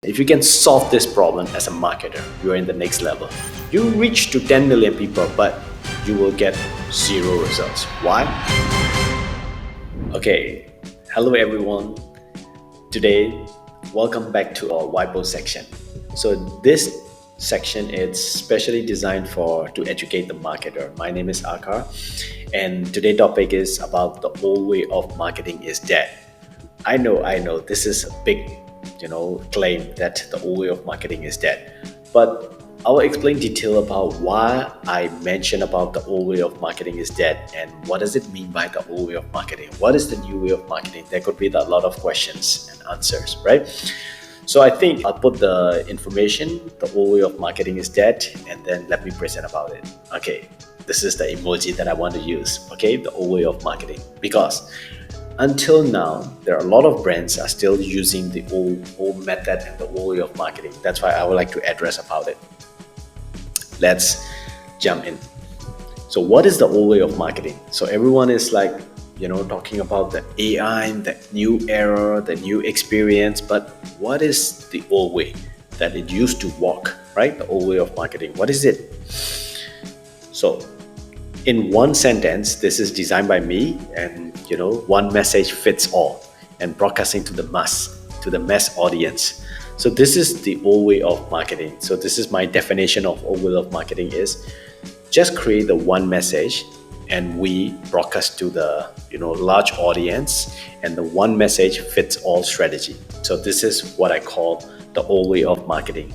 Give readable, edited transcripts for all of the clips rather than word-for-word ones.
If you can solve this problem as a marketer, you're in the next level. You reach to 10 million people, but you will get zero results. Why? Okay, hello everyone. Today, welcome back to our whiteboard section. So this section is specially designed to educate the marketer. My name is Akar, and today's topic is about the old way of marketing is dead. I know, this is a big claim that the old way of marketing is dead. But I will explain detail about why I mention about the old way of marketing is dead and what does it mean by the old way of marketing. What is the new way of marketing? There could be a lot of questions and answers, right? So I think I'll put the information, the old way of marketing is dead, and then let me present about it. Okay, this is the emoji that I want to use, okay, the old way of marketing. Because until now, there are a lot of brands are still using the old method and the old way of marketing. That's why I would like to address about it. Let's jump in. So what is the old way of marketing? So everyone is talking about the AI, the new era, the new experience, but what is the old way that it used to work, right? The old way of marketing, what is it? So in one sentence, this is designed by me, and one message fits all, and broadcasting to the mass audience. So this is the old way of marketing. So this is my definition of old way of marketing is just create the one message and we broadcast to the large audience, and the one message fits all strategy. So this is what I call the old way of marketing.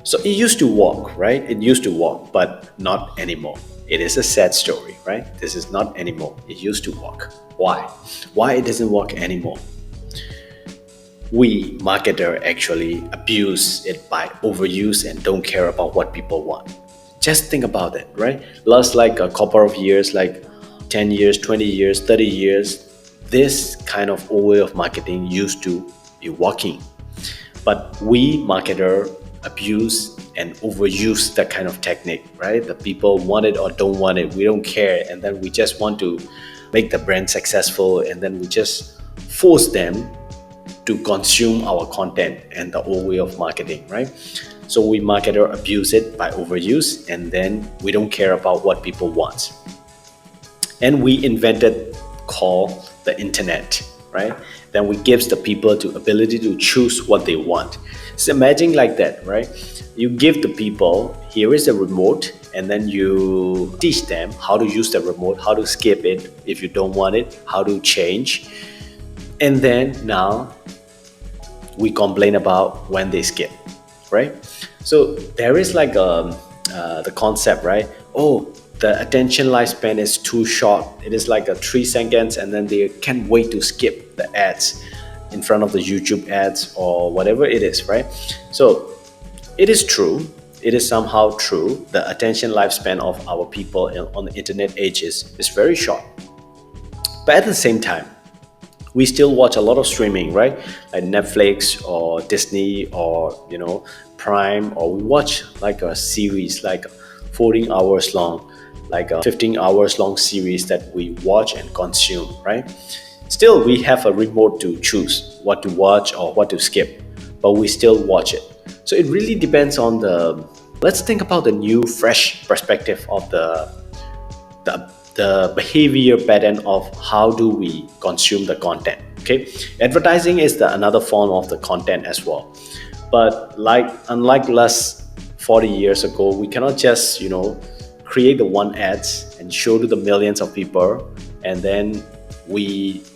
So it used to work, right? It used to work, but not anymore. It is a sad story, right? This is not anymore. It used to work. Why? Why it doesn't work anymore? We marketer actually abuse it by overuse and don't care about what people want. Just think about it, right? Last a couple of years, 10 years, 20 years, 30 years, this kind of old way of marketing used to be working. But we marketer abuse and overuse that kind of technique, right? The people want it or don't want it, we don't care, and then we just want to make the brand successful, and then we just force them to consume our content and the old way of marketing, right? So we marketer abuse it by overuse, and then we don't care about what people want. And we invented called the internet, right? Then we gives the people the ability to choose what they want. So imagine like that, right? You give the people, here is the remote, and then you teach them how to use the remote, how to skip it if you don't want it, how to change. And then now we complain about when they skip, right? So there is the concept, right? Oh, the attention lifespan is too short. It is like 3 seconds, and then they can't wait to skip the ads in front of the YouTube ads or whatever it is, right? So it is true. It is somehow true. The attention lifespan of our people on the internet age is very short. But at the same time, we still watch a lot of streaming, right? Like Netflix or Disney or Prime, or we watch a series 14 hours long, a 15 hours long series that we watch and consume, right? Still, we have a remote to choose what to watch or what to skip, but we still watch it. So it really depends on let's think about the new fresh perspective of the behavior pattern of how do we consume the content, okay? Advertising is another form of the content as well. But unlike last 40 years ago, we cannot just, create the one ads and show to the millions of people, and then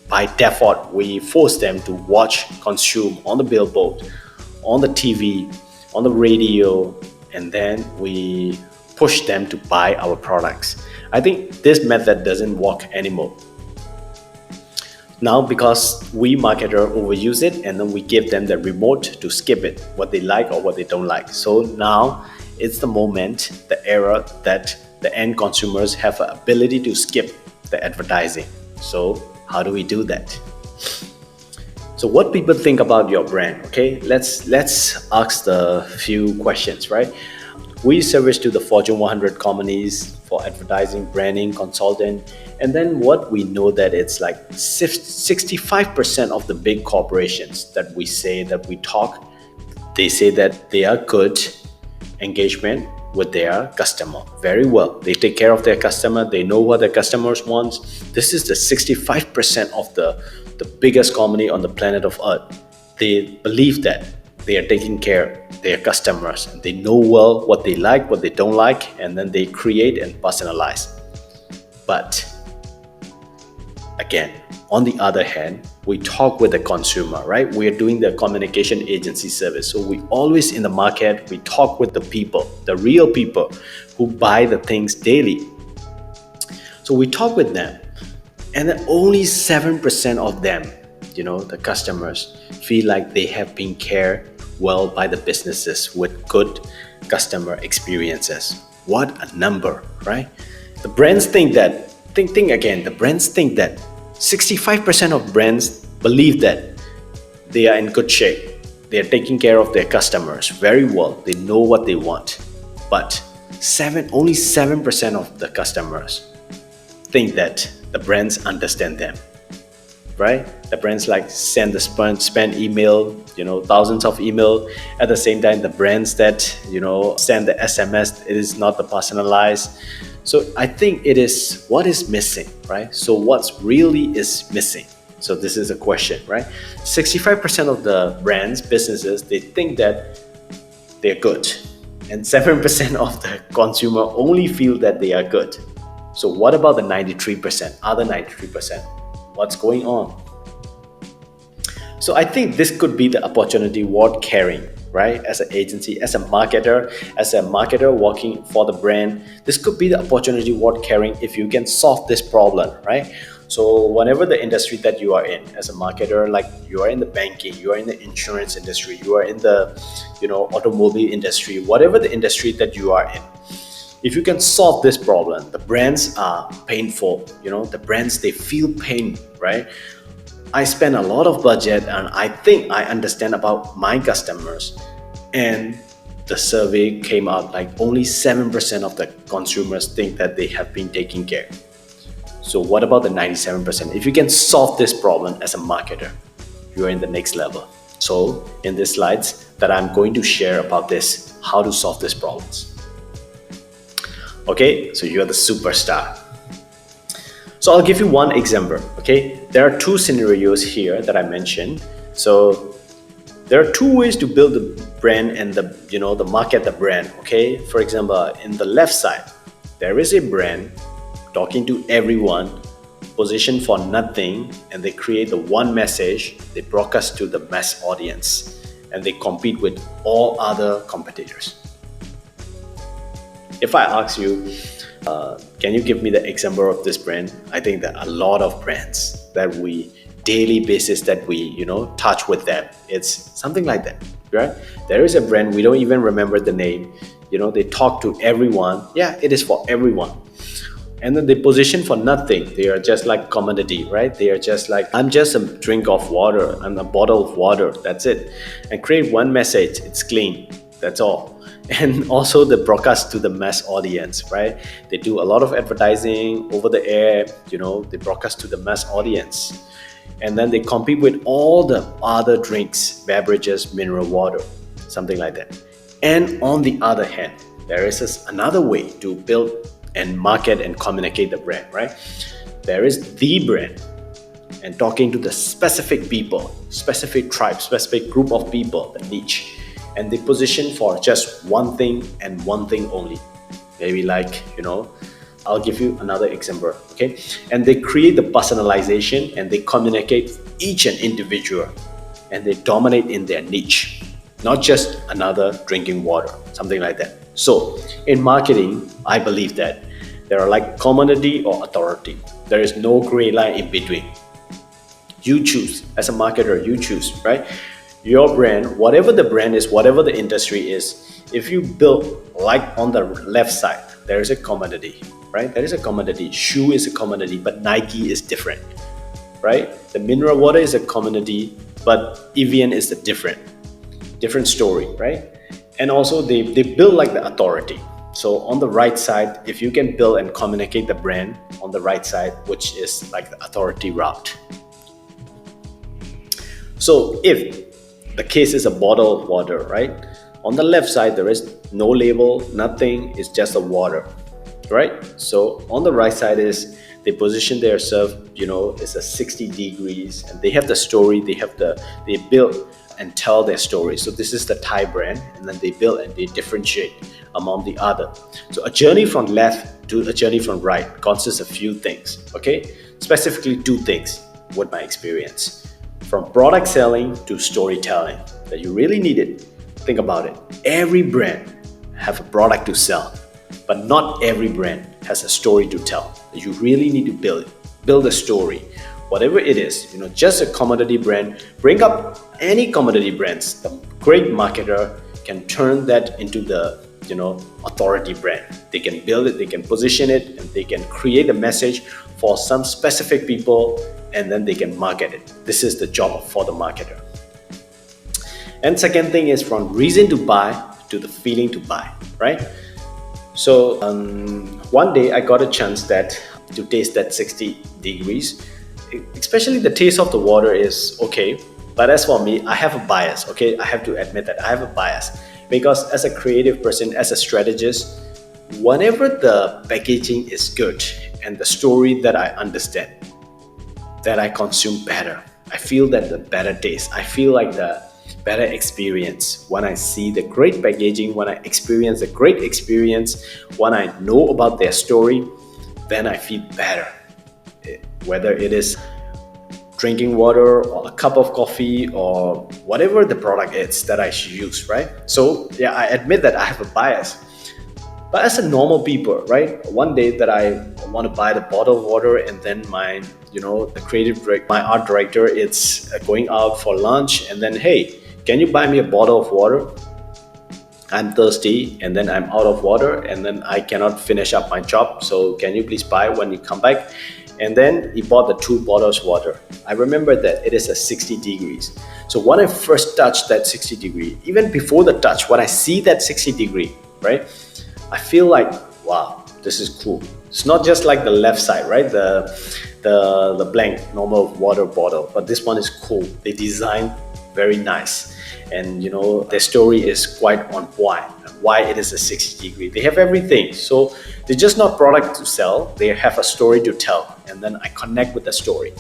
by default, we force them to watch, consume on the billboard, on the TV, on the radio, and then we push them to buy our products. I think this method doesn't work anymore. Now, because we marketer overuse it, and then we give them the remote to skip it, what they like or what they don't like. So now it's the moment, the era that the end consumers have an ability to skip the advertising. So how do we do that? So what people think about your brand, okay? Let's ask the few questions, right? We service to the Fortune 100 companies, for advertising, branding, consultant. And then what we know that it's like 65% of the big corporations that we say that we talk, they say that they are good engagement with their customer. Very well. They take care of their customer. They know what their customers want. This is the 65% of the biggest company on the planet of Earth. They believe that they are taking care of their customers and they know well what they like, what they don't like, and then they create and personalize. But again, on the other hand, we talk with the consumer, right? We are doing the communication agency service. So we always in the market, we talk with the people, the real people who buy the things daily. So we talk with them, and then only 7% of them, the customers, feel like they have been cared well by the businesses with good customer experiences. What a number, right? The brands think that, think again, the brands think that 65% of brands believe that they are in good shape. They are taking care of their customers very well. They know what they want. But only 7% of the customers think that the brands understand them, right? The brands like send the spam email, thousands of email. At the same time, the brands that, send the SMS, it is not the personalized. So I think it is what is missing, right? So what's really is missing? So this is a question, right? 65% of the brands, businesses, they think that they're good. And 7% of the consumer only feel that they are good. So what about the 93%, other 93%? What's going on? So I think this could be the opportunity worth carrying, right? As an agency, as a marketer working for the brand, this could be the opportunity worth carrying if you can solve this problem, right? So whenever the industry that you are in as a marketer, like you are in the banking, you are in the insurance industry, you are in the automobile industry, whatever the industry that you are in, if you can solve this problem, the brands are painful, the brands, they feel pain, right? I spend a lot of budget and I think I understand about my customers, and the survey came out like only 7% of the consumers think that they have been taken care. So what about the 97%? If you can solve this problem as a marketer, you are in the next level. So in these slides that I'm going to share about this, how to solve these problems. Okay, so you're the superstar. So I'll give you one example, okay? There are two scenarios here that I mentioned. So there are two ways to build the brand and the market the brand, okay? For example, in the left side, there is a brand talking to everyone, positioned for nothing, and they create the one message, they broadcast to the mass audience, and they compete with all other competitors. If I ask you, can you give me the example of this brand? I think that a lot of brands that we daily basis that we touch with them, it's something like that, right? There is a brand, we don't even remember the name, they talk to everyone. Yeah, it is for everyone. And then they position for nothing. They are just like commodity, right? They are just like, I'm just a drink of water, I'm a bottle of water, that's it. And create one message, it's clean, that's all. And also the broadcast to the mass audience, right? They do a lot of advertising over the air, they broadcast to the mass audience. And then they compete with all the other drinks, beverages, mineral water, something like that. And on the other hand, there is another way to build and market and communicate the brand, right? There is the brand, and talking to the specific people, specific tribe, specific group of people, the niche. And they position for just one thing and one thing only. Maybe like, I'll give you another example, okay? And they create the personalization and they communicate each and individual, and they dominate in their niche, not just another drinking water, something like that. So in marketing, I believe that there are like commodity or authority. There is no gray line in between. You choose, as a marketer, you choose, right? Your brand, whatever the brand is, whatever the industry is, if you build like on the left side, there is a commodity, right? There is a commodity. Shoe is a commodity, but Nike is different, right? The mineral water is a commodity, but Evian is a different story, right? And also they build like the authority. So on the right side, if you can build and communicate the brand on the right side, which is like the authority route. So if the case is a bottle of water, right? On the left side, there is no label, nothing, it's just a water, right? So on the right side is they position themselves, it's a 60 degrees, and they have the story, they build and tell their story. So this is the Thai brand, and then they build and they differentiate among the other. So a journey from left to a journey from right consists of few things, okay? Specifically two things with my experience. From product selling to storytelling, that you really need it. Think about it. Every brand have a product to sell, but not every brand has a story to tell. You really need to build a story. Whatever it is, just a commodity brand, bring up any commodity brands. The great marketer can turn that into the authority brand. They can build it, they can position it, and they can create a message for some specific people, and then they can market it. This is the job for the marketer. And second thing is from reason to buy to the feeling to buy, right? So one day I got a chance to taste that 60 degrees. Especially the taste of the water is okay, but as for me, I have a bias, okay? I have to admit that I have a bias, because as a creative person, as a strategist, whenever the packaging is good and the story that I understand, that I consume better, I feel that the better taste, I feel like the better experience when I see the great packaging, when I experience the great experience, when I know about their story, then I feel better. Whether it is drinking water or a cup of coffee or whatever the product is that I use, right? So yeah, I admit that I have a bias. But as a normal people, right? One day that I want to buy the bottle of water, and then my, the creative director, my art director, it's going out for lunch, and then, hey, can you buy me a bottle of water? I'm thirsty, and then I'm out of water, and then I cannot finish up my job. So can you please buy when you come back? And then he bought the 2 bottles of water. I remember that it is a 60 degrees. So when I first touched that 60 degree, even before the touch, when I see that 60 degree, right? I feel like, wow, this is cool. It's not just like the left side, right? The blank normal water bottle, but this one is cool. They design very nice, and their story is quite on point. Why it is a 60 degree? They have everything. So they're just not product to sell. They have a story to tell, and then I connect with the story.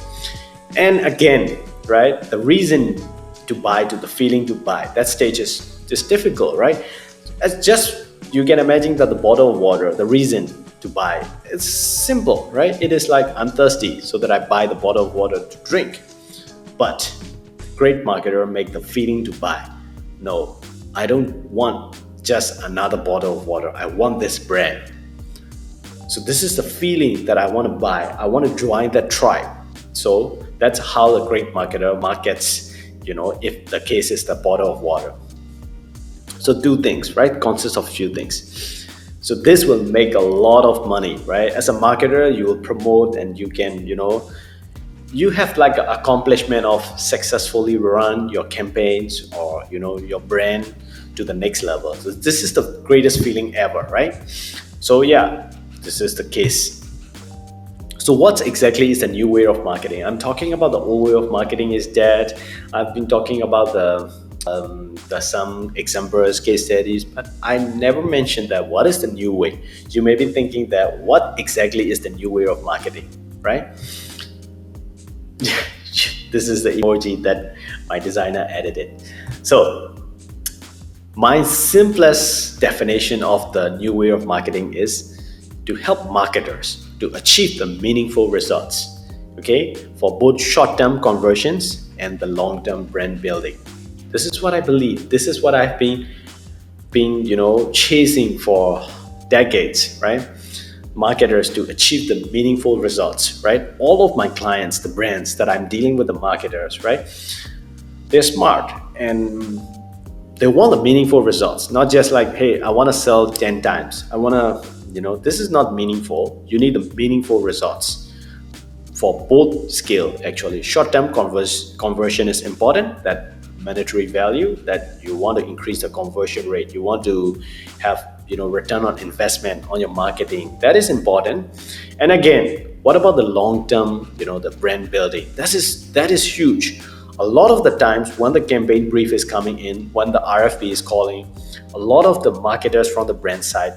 And again, right? The reason to buy to the feeling to buy. That stage is just difficult, right? It's just, you can imagine that the bottle of water, the reason to buy, it's simple, right? It is like, I'm thirsty, so that I buy the bottle of water to drink. But great marketer make the feeling to buy. No, I don't want just another bottle of water. I want this brand. So this is the feeling that I want to buy. I want to join that tribe. So that's how the great marketer markets, if the case is the bottle of water. So 2 things, right? Consists of few things. So this will make a lot of money, right? As a marketer, you will promote, and you can, you have like an accomplishment of successfully run your campaigns or, your brand to the next level. So this is the greatest feeling ever, right? So yeah, this is the case. So what exactly is the new way of marketing? I'm talking about the old way of marketing is dead. I've been talking about the some examples, case studies, but I never mentioned that what is the new way. You may be thinking that what exactly is the new way of marketing, right? This is the emoji that my designer edited. So my simplest definition of the new way of marketing is to help marketers to achieve the meaningful results, okay, for both short-term conversions and the long-term brand building. This is what I believe. This is what I've been chasing for decades, right? Marketers to achieve the meaningful results, right? All of my clients, the brands that I'm dealing with, the marketers, right? They're smart and they want the meaningful results, not just like, hey, I want to sell 10 times. I want to, this is not meaningful. You need the meaningful results for both scale, actually. Short-term conversion is important, that monetary value, that you want to increase the conversion rate. You want to have, return on investment on your marketing. That is important. And again, what about the long term, the brand building? That is huge. A lot of the times when the campaign brief is coming in, when the RFP is calling, a lot of the marketers from the brand side,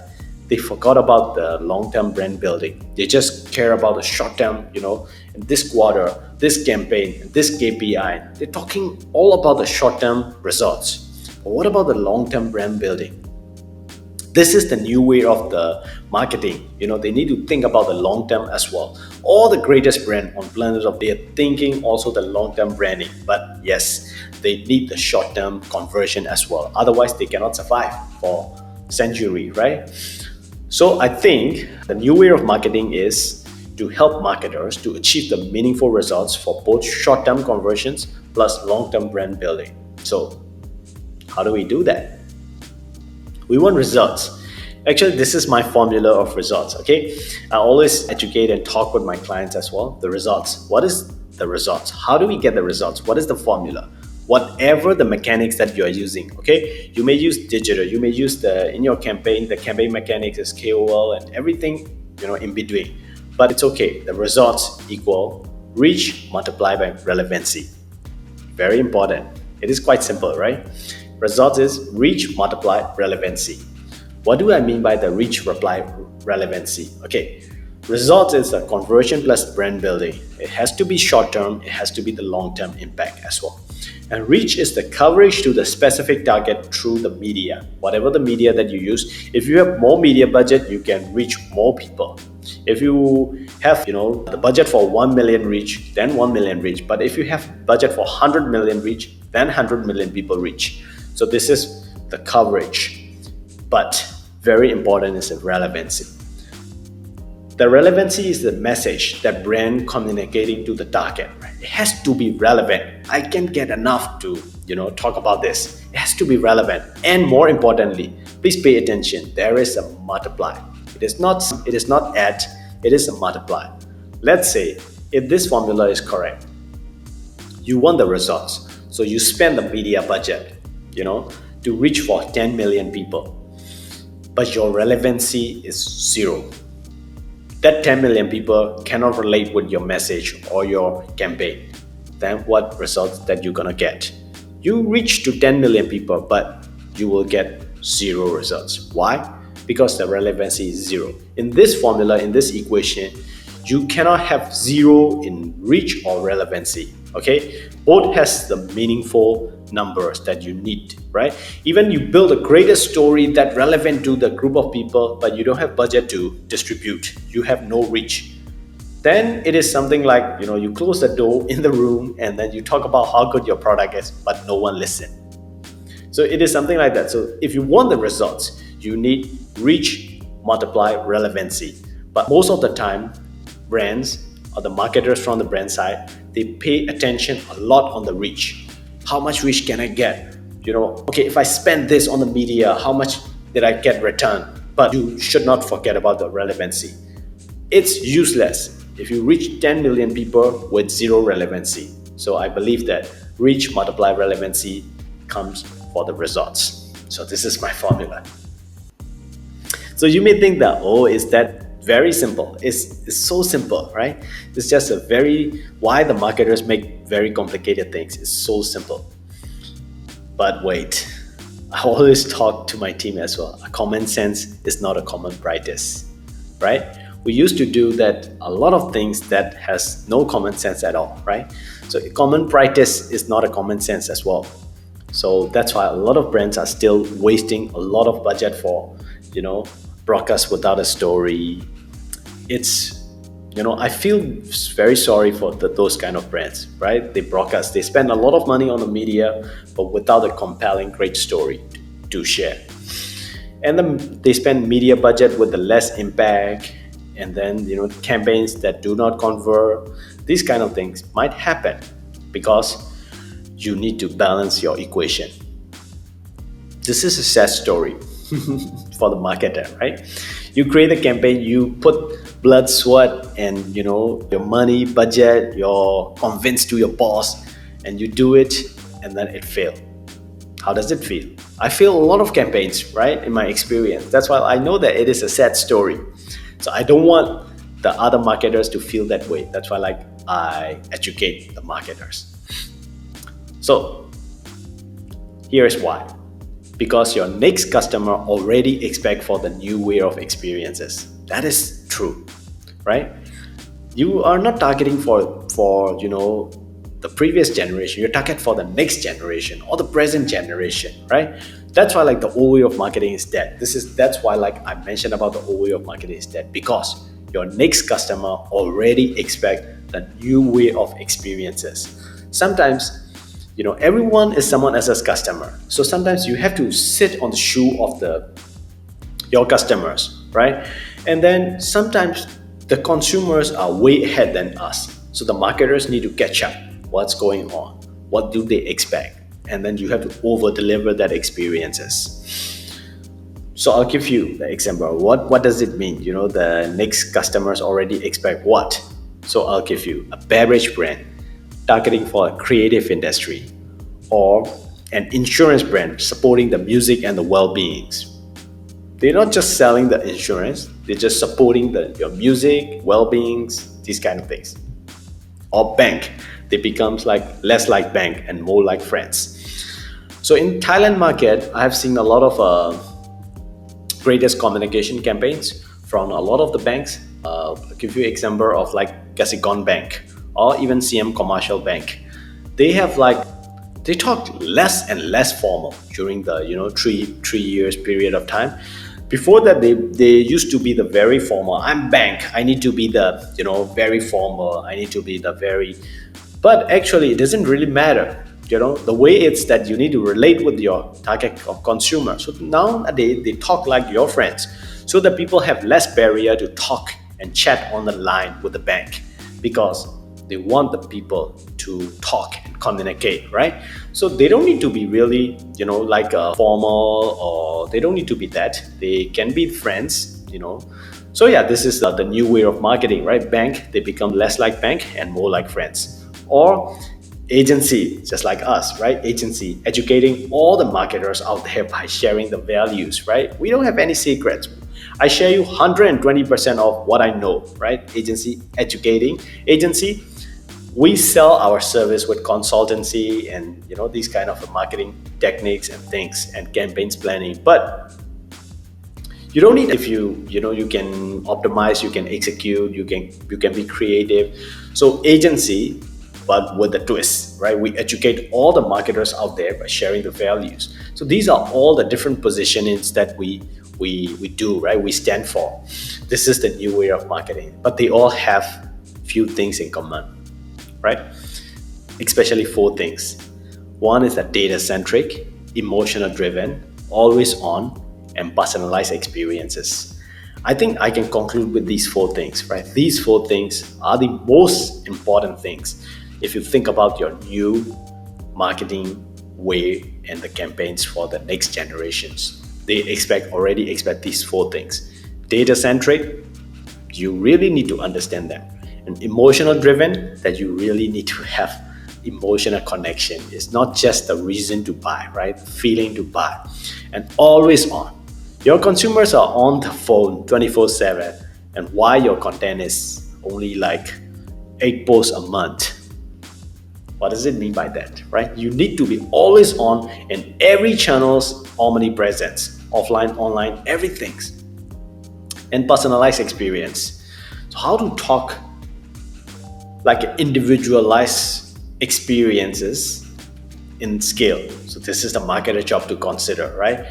they forgot about the long-term brand building. They just care about the short-term, in this quarter, this campaign, this KPI. They're talking all about the short-term results. But what about the long-term brand building? This is the new way of the marketing. They need to think about the long term as well. All the greatest brand on planet of, they are thinking also the long term branding. But yes, they need the short term conversion as well. Otherwise, they cannot survive for century, right? So I think the new way of marketing is to help marketers to achieve the meaningful results for both short term conversions plus long term brand building. So how do we do that? We want results. Actually, this is my formula of results. Okay, I always educate and talk with my clients as well. The results. What is the results? How do we get the results? What is the formula? Whatever the mechanics that you are using. Okay, you may use digital. You may use in your campaign. The campaign mechanics is KOL and everything in between. But it's okay. The results equal reach multiplied by relevancy. Very important. It is quite simple, right? Results is reach multiply relevancy. What do I mean by the reach reply relevancy? Okay, results is the conversion plus brand building. It has to be short term, it has to be the long term impact as well. And reach is the coverage to the specific target through the media, whatever the media that you use. If you have more media budget, you can reach more people. If you have the budget for 1 million reach, then 1 million reach. But if you have budget for 100 million reach, then 100 million people reach. So this is the coverage, but very important is the relevancy. The relevancy is the message that brand communicating to the target. Right? It has to be relevant. I can't get enough to talk about this. It has to be relevant, and more importantly, please pay attention. There is a multiply. It is not add. It is a multiply. Let's say if this formula is correct, you want the results, so you spend the media budget to reach for 10 million people, but your relevancy is zero. That 10 million people cannot relate with your message or your campaign. Then what results that you're gonna get? You reach to 10 million people, but you will get zero results. Why? Because the relevancy is zero. In this formula, in this equation, you cannot have zero in reach or relevancy. Okay, both has the meaningful numbers that you need, right? Even you build a greater story that relevant to the group of people, but you don't have budget to distribute, you have no reach, then it is something like you close the door in the room and then you talk about how good your product is, but no one listens. So it is something like that. So if you want the results, you need reach multiply relevancy. But most of the time, brands or the marketers from the brand side, they pay attention a lot on the reach. How much reach can I get? Okay, if I spend this on the media, how much did I get return? But you should not forget about the relevancy. It's useless if you reach 10 million people with zero relevancy. So I believe that reach multiply relevancy comes for the results. So this is my formula. So you may think that, is that very simple? It's so simple, right? It's just why the marketers make very complicated things. It's so simple. But wait, I always talk to my team as well. A common sense is not a common practice, right? We used to do that a lot of things that has no common sense at all, right? So a common practice is not a common sense as well. So that's why a lot of brands are still wasting a lot of budget for, broadcast without a story. It's, I feel very sorry for those kind of brands, right? They broadcast, they spend a lot of money on the media, but without a compelling, great story to share. And then they spend media budget with the less impact, and then, campaigns that do not convert. These kind of things might happen because you need to balance your equation. This is a sad story for the marketer, right? You create a campaign, you put blood, sweat, and your money, budget, you're convinced to your boss, and you do it, and then it failed. How does it feel? I feel a lot of campaigns, right, in my experience. That's why I know that it is a sad story. So I don't want the other marketers to feel that way. That's why like I educate the marketers. So here's why. Because your next customer already expect for the new way of experiences. That is true, right? You are not targeting for the previous generation. You target for the next generation or the present generation, right? That's why like the old way of marketing is dead. That's why like I mentioned about the old way of marketing is dead, because your next customer already expect the new way of experiences. Sometimes everyone is someone else's customer, so sometimes you have to sit on the shoe of your customers, right? And then sometimes the consumers are way ahead than us, so the marketers need to catch up. What's going on? What do they expect? And then you have to over deliver that experiences. So I'll give you the example. What does it mean? The next customers already expect what? So I'll give you a beverage brand targeting for a creative industry, or an insurance brand supporting the music and the well-beings. They're not just selling the insurance, they're just supporting your music, well-beings, these kind of things. Or bank, they becomes like less like bank and more like friends. So in Thailand market, I have seen a lot of greatest communication campaigns from a lot of the banks. I'll give you an example of like Kasikorn Bank or even CM Commercial Bank. They talk less and less formal during the 3 years period of time. Before that, they used to be the very formal. I'm bank. I need to be the very formal. I need to be the very. But actually, it doesn't really matter. The way it's that you need to relate with your target of consumer. So nowadays they talk like your friends, so that people have less barrier to talk and chat on the line with the bank, because they want the people to talk and communicate, right? So they don't need to be really, like a formal, or they don't need to be that. They can be friends. So yeah, this is the new way of marketing, right? Bank, they become less like bank and more like friends. Or agency, just like us, right? Agency, educating all the marketers out there by sharing the values, right? We don't have any secrets. I share you 120% of what I know, right? Agency, educating. Agency, we sell our service with consultancy and these kind of marketing techniques and things and campaigns planning. But you don't need, if you can optimize, you can execute, you can be creative. So agency, but with a twist, right? We educate all the marketers out there by sharing the values. So these are all the different positionings that we do, right? We stand for. This is the new way of marketing, but they all have few things in common, right? Especially 4 things. One is that data-centric, emotional-driven, always on, and personalized experiences. I think I can conclude with these 4 things, right? These 4 things are the most important things if you think about your new marketing way and the campaigns for the next generations. They already expect these 4 things. Data-centric, you really need to understand them. And emotional driven, that you really need to have emotional connection. It's not just the reason to buy, right? Feeling to buy. And always on. Your consumers are on the phone 24/7, and why your content is only like 8 posts a month. What does it mean by that, right? You need to be always on in every channel's omnipresence, offline, online, everything. And personalized experience. So how to talk like individualized experiences in scale. So this is the marketer job to consider, right?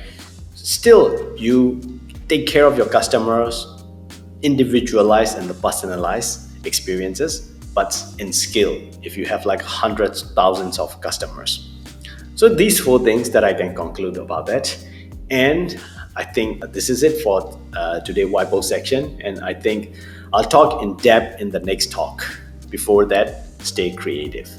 Still, you take care of your customers, individualized and the personalized experiences, but in scale, if you have like hundreds, thousands of customers. So these 4 things that I can conclude about that. And I think this is it for today's whiteboard section. And I think I'll talk in depth in the next talk. Before that, stay creative.